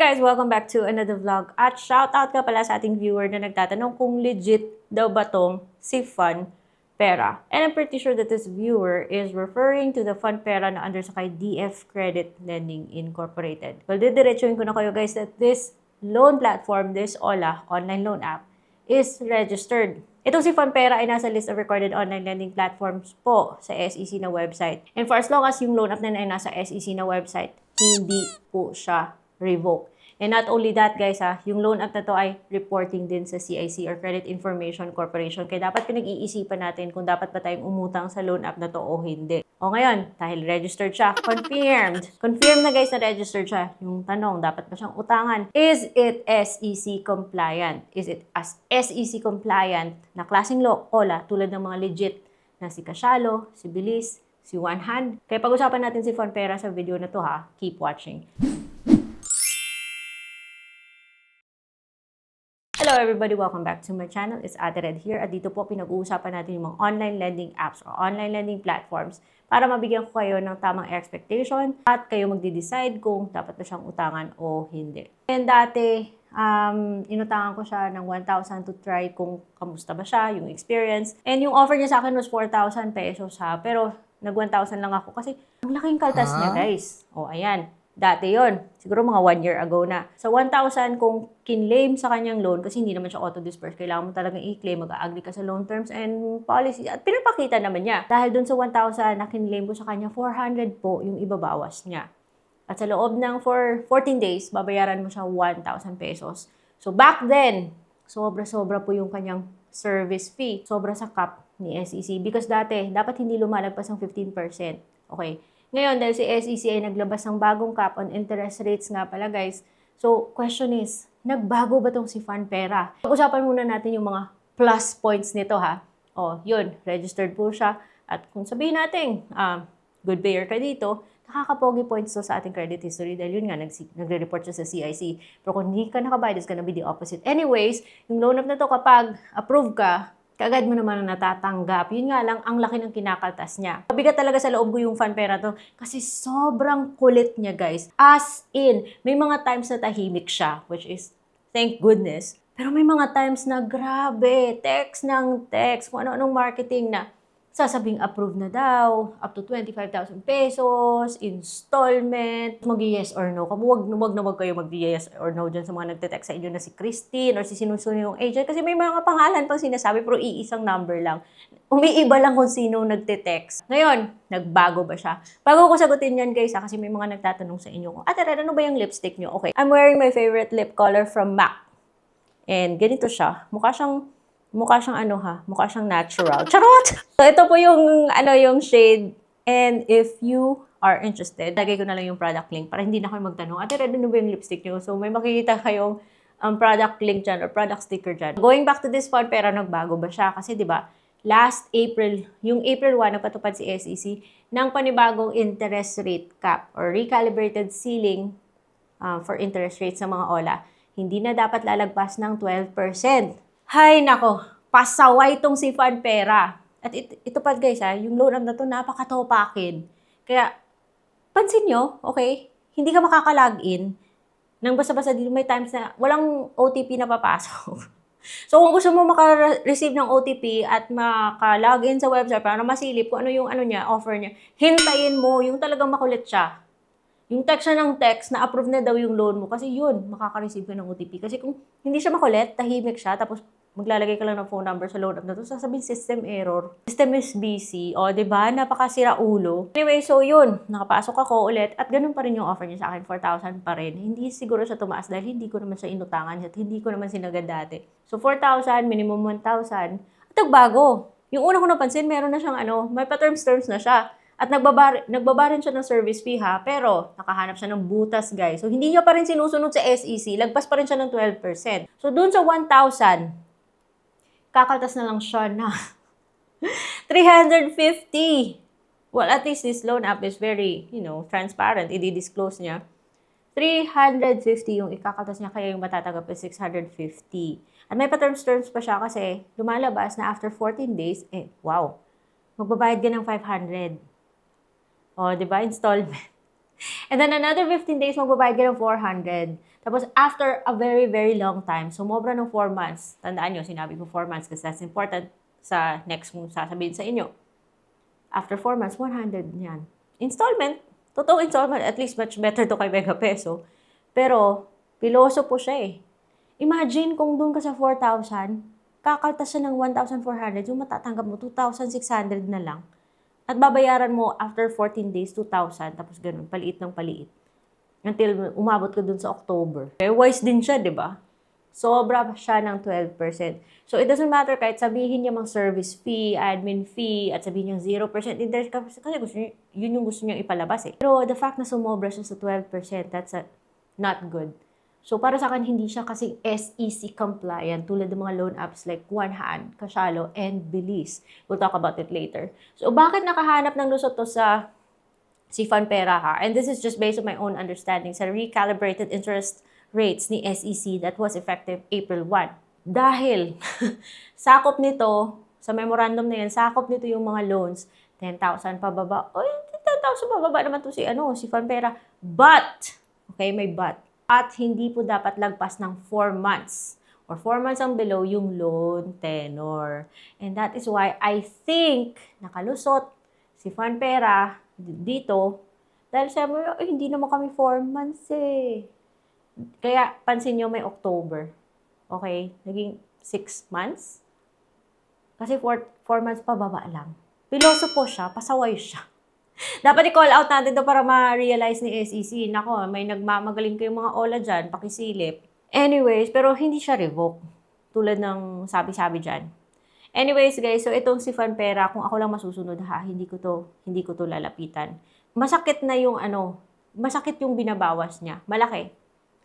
guys! Welcome back to another vlog. At shoutout ka pala sa ating viewer na nagtatanong kung legit daw ba tong si Fun Pera. And I'm pretty sure that this viewer is referring to the Fun Pera na under sa kay DF Credit Lending Incorporated. Well, didiretsuhin ko na kayo guys that this loan platform, this OLA, online loan app, is registered. Itong si Fun Pera ay nasa list of recorded online lending platforms po sa SEC na website. And for as long as yung loan app na ay nasa SEC na website, hindi po siya revoke. And not only that guys yung loan app na to ay reporting din sa CIC or Credit Information Corporation. Kaya dapat pinag-iisipan natin kung dapat ba tayong umutang sa loan app na to o hindi. O ngayon, dahil registered siya, confirmed. Confirmed na guys na registered siya. Yung tanong, dapat ba siyang utangan? Is it SEC compliant? Is it as SEC compliant na klaseng OLA tulad ng mga legit na si Casialo, si Bilis, si One Hand? Kaya pag-usapan natin si Fun Pera sa video na to Keep watching. Hello everybody! Welcome back to my channel. It's Ate Red here. At dito po pinag-uusapan natin yung mga online lending apps or online lending platforms para mabigyan ko kayo ng tamang expectation at kayo magde-decide kung dapat na siyang utangan o hindi. And dati, inutangan ko siya ng 1,000 to try kung kamusta ba siya, yung experience. And yung offer niya sa akin was 4,000 pesos pero nag 1,000 lang ako kasi ang laking kaltas niya guys. O ayan. Dati yon, siguro mga 1 year ago na. Sa 1,000 kung kinlaim sa kanyang loan, kasi hindi naman siya auto-disperse, kailangan mo talagang i-claim, mag-agree ka sa loan terms and policies. At pinapakita naman niya. Dahil dun sa 1,000 na kinlaim ko sa kanya, 400 po yung ibabawas niya. At sa loob ng 14 days, babayaran mo siya 1,000 pesos. So back then, sobra-sobra po yung kanyang service fee. Sobra sa cap ni SEC. Because dati, dapat hindi lumalagpas ng 15%. Okay. Ngayon, dahil si SEC ay naglabas ng bagong cap on interest rates nga pala guys. So, question is, nagbago ba tong si Fun Pera? Pag-usapan muna natin yung mga plus points nito O, yun, registered po siya. At kung sabihin natin, good payer ka dito, nakakapogi points to sa ating credit history dahil yun nga, nagre-report siya sa CIC. Pero kung hindi ka nakabayad, it's gonna be the opposite. Anyways, yung loan up na to, kapag approve ka, kaagad mo naman na natatanggap. Yun nga lang, ang laki ng kinakaltas niya. Mabigat talaga sa loob ko yung Fun Pera to kasi sobrang kulit niya guys. As in, may mga times na tahimik siya, which is, thank goodness. Pero may mga times na grabe, text ng text, kung ano-anong marketing na sasabing approve na daw, up to 25,000 pesos, installment, mag-yes or no. Wag na wag kayo mag-yes or no dyan sa mga nagte-text sa inyo na si Christine or si sinusunod yung agent. Kasi may mga pangalan pang sinasabi pero iisang number lang. Umiiba lang kung sino nagte-text. Ngayon, nagbago ba siya? Bago ko sagutin yan guys kasi may mga nagtatanong sa inyo kung, Ate Red, ano ba yung lipstick nyo? Okay, I'm wearing my favorite lip color from MAC. And ganito siya. Mukha siyang mukha siyang natural. Charot! So, ito po yung, yung shade. And if you are interested, lagay ko na lang yung product link para hindi na kayo magtanong, Ate Red, ano ba yung lipstick nyo? So, may makikita kayong product link dyan or product sticker dyan. Going back to this Fun Pera, nagbago ba siya? Kasi, di ba, last April, yung April 1, nagpatupad si SEC ng panibagong interest rate cap or recalibrated ceiling for interest rates sa mga OLA. Hindi na dapat lalagpas ng 12%. Hay nako, pasaway tong si Fun Pera. At ito pa guys yung loan up na to napakatopakin. Kaya, pansin nyo, okay, hindi ka makaka-login nang basta-basta dito may times na walang OTP na papasok. So kung gusto mo maka-receive ng OTP at maka-login sa website para masilip kung ano yung niya, offer niya, hintayin mo yung talagang makulit siya. Yung text siya ng text na approve na daw yung loan mo kasi yun, makaka-receive ka ng OTP. Kasi kung hindi siya makulit, tahimik siya, tapos maglalagay ka lang ng phone number sa loan app na to, sasabihin system error. System is busy. O, diba? Napakasira ulo. Anyway, so yun. Nakapasok ako ulit at ganun pa rin yung offer niya sa akin. 4,000 pa rin. Hindi siguro siya tumaas dahil hindi ko naman siya inutangan at hindi ko naman sinagad dati. So, 4,000, minimum 1,000. At nagbago. Yung una ko napansin, meron na siyang may pa-terms na siya. At nagbaba rin siya ng service fee pero nakahanap siya ng butas guys. So, hindi niya pa rin sinusunod sa SEC. Lagpas pa rin siya ng 12%. So, dun sa 1,000, kakaltas na lang siya na 350. Well, at least this loan app is very, transparent. I-disclose niya. 350 yung ikakaltas niya, kaya yung matatanggap is 650. At may pa-terms pa siya kasi lumalabas na after 14 days, wow, magbabayad ka ng 500. O, diba? Installment. And then another 15 days, magbabayad ka ng 400. Tapos, after a very, very long time, sumobra ng 4 months. Tandaan nyo, sinabi ko 4 months kasi that's important sa next kong sasabihin sa inyo. After 4 months, 100 yan. Installment. Totoong installment. At least much better to kay Mega Peso. Pero, piloso po siya eh. Imagine kung doon ka sa 4,000, kakaltas siya ng 1,400, yung matatanggap mo, 2,600 na lang. At babayaran mo after 14 days, 2,000, tapos ganun, paliit ng paliit. Until umabot ka dun sa October. Eh, wise din siya, di ba? Sobra siya ng 12%. So, it doesn't matter kahit sabihin niya mang service fee, admin fee, at sabihin niya 0% interest, kasi gusto niya, yun yung gusto niya ipalabas eh. Pero the fact na sumobra siya sa 12%, that's not good. So, para sa akin, hindi siya kasi SEC compliant tulad ng mga loan apps like OneHand, Kashalo, and Bilis. We'll talk about it later. So, bakit nakahanap ng lusot to sa si Funpera ha? And this is just based on my own understanding sa recalibrated interest rates ni SEC that was effective April 1. Dahil sakop nito, sa memorandum na yan, sakop nito yung mga loans, 10,000 pababa. O, 10,000 pababa naman to si Funpera. But, okay, may but. At hindi po dapat lagpas ng 4 months or 4 months ang below yung loan tenor. And that is why I think nakalusot si Funpera dito dahil sabi mo, hindi naman kami 4 months eh. Kaya pansin nyo may October. Okay? Naging 6 months. Kasi 4 months pa baba lang. Piloso po siya, pasaway siya. Dapat i-call out natin to para ma-realize ni SEC. Nako, may nagmamagaling kayong mga ola dyan, pakisilip. Anyways, pero hindi siya revoke. Tulad ng sabi-sabi dyan. Anyways, guys, so itong si Funpera, kung ako lang masusunod ha, hindi ko to lalapitan. Masakit na yung masakit yung binabawas niya. Malaki.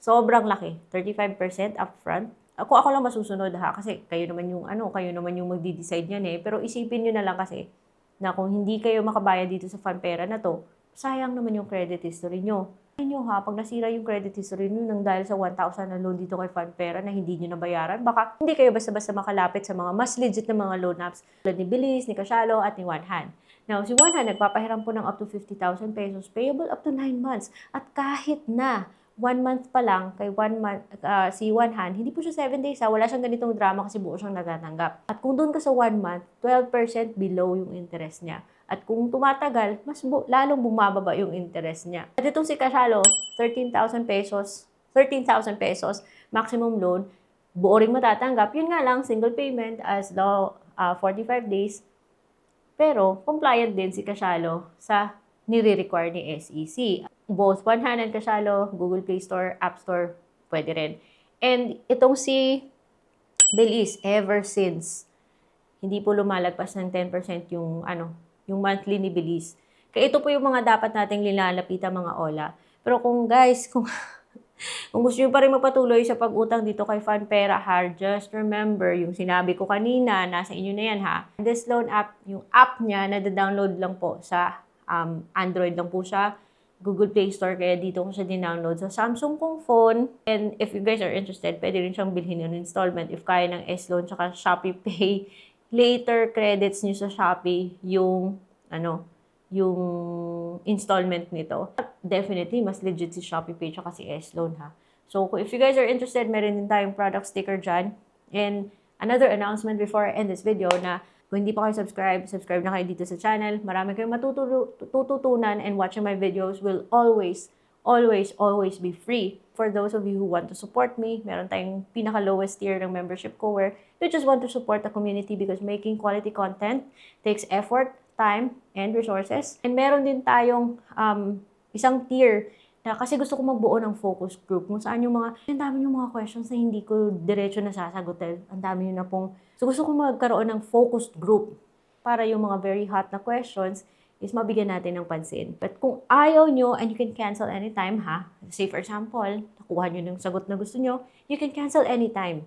Sobrang laki. 35% upfront. Kung ako lang masusunod ha, kasi kayo naman yung magdi-decide niyan eh. Pero isipin niyo na lang kasi, na kung hindi kayo makabayad dito sa Funpera na to, sayang naman yung credit history nyo. Nyo ha, pag nasira yung credit history nyo nang dahil sa 1,000 na loan dito kay Funpera na hindi nyo nabayaran, baka hindi kayo basta-basta makalapit sa mga mas legit na mga loan apps tulad ni Bilis, ni Kashalo, at ni OneHand. Now, si OneHand nagpapahiram po ng up to 50,000 pesos, payable up to 9 months. At kahit na 1 month pa lang, kay si OneHand, hindi po siya 7 days ha. Wala siyang ganitong drama kasi buo siyang natatanggap. At kung doon ka sa 1 month, 12% below yung interest niya. At kung tumatagal, mas lalong bumababa yung interest niya. At itong si Kashalo, 13,000 pesos, maximum loan, buo ring matatanggap. Yun nga lang, single payment as low 45 days. Pero, compliant din si Kashalo sa nire-require ni SEC. Both OneHand and Kashalo, Google Play Store, App Store, pwede rin. And itong si Bilis, ever since, hindi po lumalagpas ng 10% yung monthly ni Bilis. Kaya ito po yung mga dapat nating linalapitan mga ola. Pero kung gusto nyo pa rin magpatuloy sa pag-utang dito kay Funpera ha, just remember, yung sinabi ko kanina, nasa inyo na yan ha. This loan app, yung app niya, na-download lang po sa Android lang po siya. Google Play Store, kaya dito ko siya din-download sa Samsung kong phone. And if you guys are interested, pwede rin siyang bilhin ng installment if kaya ng S-Loan tsaka Shopee Pay. Later, credits nyo sa Shopee yung installment nito. Definitely, mas legit si Shopee Pay tsaka si S-Loan ha. So, if you guys are interested, meron din tayong product sticker dyan. And another announcement before I end this video na kung hindi pa kayo subscribe na kayo dito sa channel. Marami kayong matututunan and watching my videos will always be free. For those of you who want to support me, meron tayong pinaka-lowest tier ng membership ko where you just want to support the community because making quality content takes effort, time, and resources. And meron din tayong isang tier na kasi gusto ko magbuo ng focus group kung saan ang dami yung mga questions na hindi ko diretso na sasagutin. Ang dami yun na pong. So gusto ko magkaroon ng focused group para yung mga very hot na questions is mabigyan natin ng pansin. But kung ayaw nyo, and you can cancel anytime ha, say for example, nakuha nyo ng sagot na gusto nyo, you can cancel anytime.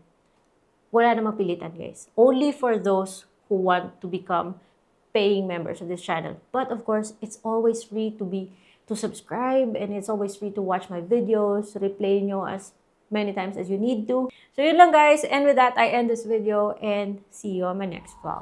Wala namang pilitan guys. Only for those who want to become paying members of this channel. But of course, it's always free to subscribe, and it's always free to watch my videos, replay nyo as many times as you need to. So yun lang guys, and with that, I end this video and see you on my next vlog.